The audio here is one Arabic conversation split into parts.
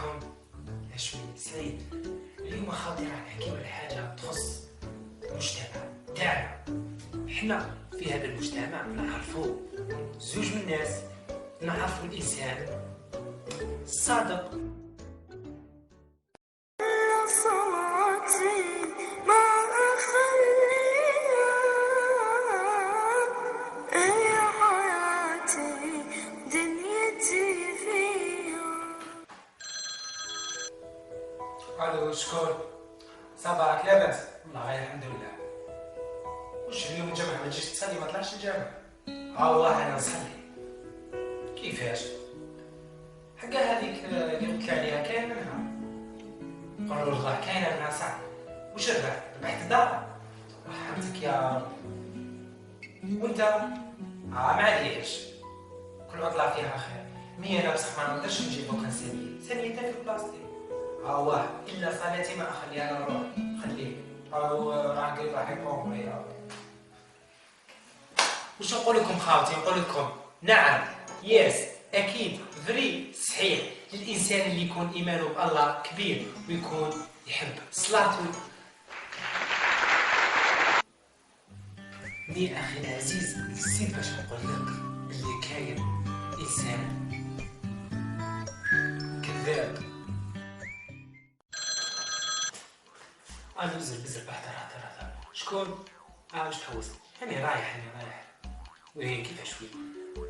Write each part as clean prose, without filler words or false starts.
معكم هاشمي سعيد. اليوم خاطر راح نحكيو على حاجة تخص المجتمع تاعنا. حنا في هذا المجتمع نعرفو زوج من الناس، نعرفو الإنسان الصادق الو شكون؟ صباحك لاباس؟ والله غير الحمد لله. واش اليوم الجمعة ما تجيش تصلي؟ ما طلعش الجامع؟ ها والله انا نصلي. كيفاش؟ حقا هذيك اللي قلت عليها كاين منها؟ قولوا والله كاينه منها صح. واش ربحت الدار؟ رحمتك يا رب. وانت؟ معليش، كل عطلة فيها خير. انا بصح ما نقدرش نجيب دوكا ثانية في بلاصتي. واه الا صلاتي ما اخليها نروح. خليك راح يقوم يا. واش نقول لكم خاوتي؟ نقول لكم نعم، يس، اكيد، فري، صحيح. للانسان اللي يكون ايمانه بالله كبير ويكون يحب صلاته. مي اخي العزيز، نسيت باش نقول لك اللي كاين انسان كذاب. بزر احضر. شكون؟ واش تحوس؟ راني رايح. وين كيفاش وين؟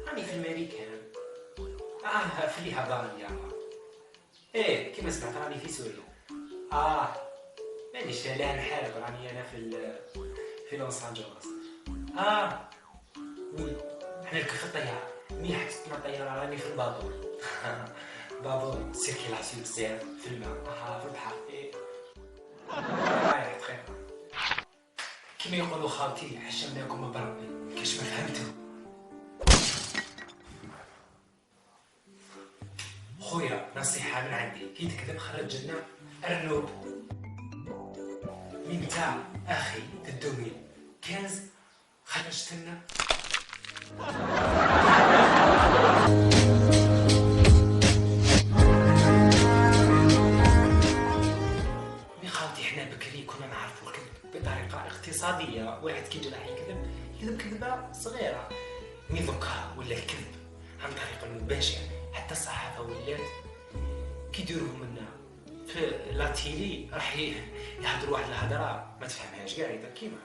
راني في الماريكان. في اليابان. ايه كيما سمعت راني في سوريا. مانيش لا نحارب، راني انا في لوس انجلوس. وي انا نركب في الطياره. مي حكيتنا الطياره راني في البابور. بابور سيركيلاسيون بزاف في الماء، في البحر. كما يقولوا خالتي حشمناكم بربي كاش ما فهمتوا. خويا نصيحة من عندي، كي تكذب خرج لنا أرنوب. من تاع أخي تدومي كنز خرجت لنا. مي خالتي حنا بكري كنا نعرفوا الكذب بطريقة اقتصادية. واحد كي راح يكذب كذبة صغيرة. مي دوكا ولا الكذب عن طريق المباشر. حتى الصحافة ولات كيديروه منا في لاتيلي، راح يهضروا واحد الهضره ما تفهمهاش كاع كيما.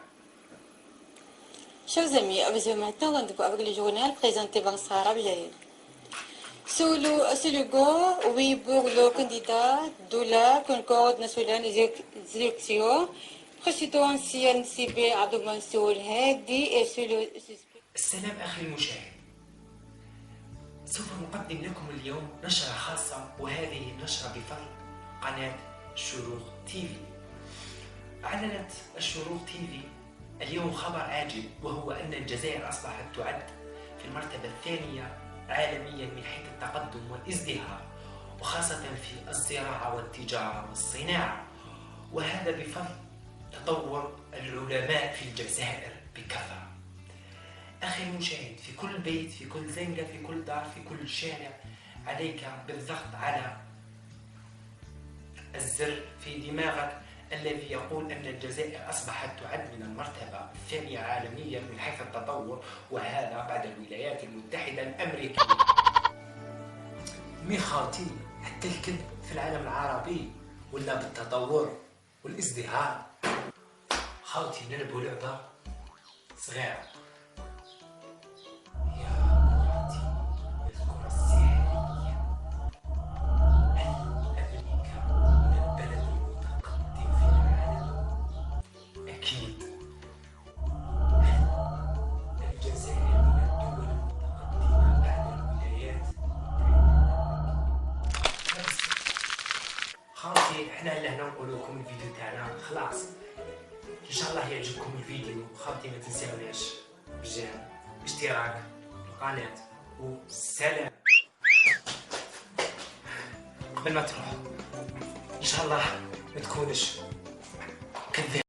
Chers amis, maintenant rendez-vous avec le journal présenté par Sarah Bjaïd. Selon oui, pour le candidat de la Concorde nationale des élections, présidentielle CB Abdou Mansour Hadi et sur le... السلام أخي المشاهد، سوف نقدم لكم اليوم نشرة خاصة، وهذه النشرة بفضل قناة الشروق تيفي. أعلنت الشروق تيفي اليوم خبر عاجل، وهو أن الجزائر أصبحت تعد في المرتبة الثانية عالميا من حيث التقدم والازدهار، وخاصة في الزراعة والتجارة والصناعة، وهذا بفضل تطور العلماء في الجزائر بكثرة. أخي المشاهد، في كل بيت، في كل زنقة، في كل دار، في كل شارع، عليك بالضغط على الزر في دماغك الذي يقول أن الجزائر أصبحت تعد من المرتبة الثانية عالميا من حيث التطور، وهذا بعد الولايات المتحدة الأمريكية. مي خالتي، حتى الكذب في العالم العربي ولا بالتطور والازدهار. خالتي نلعبوا لعبة صغيرة. خاوتي حنا لهنا نقول لكم الفيديو تاعنا خلاص. ان شاء الله يعجبكم الفيديو. خاوتي ما تنساوناش اشتراك في القناه، والسلام. قبل ما تروح ان شاء الله ما تكونش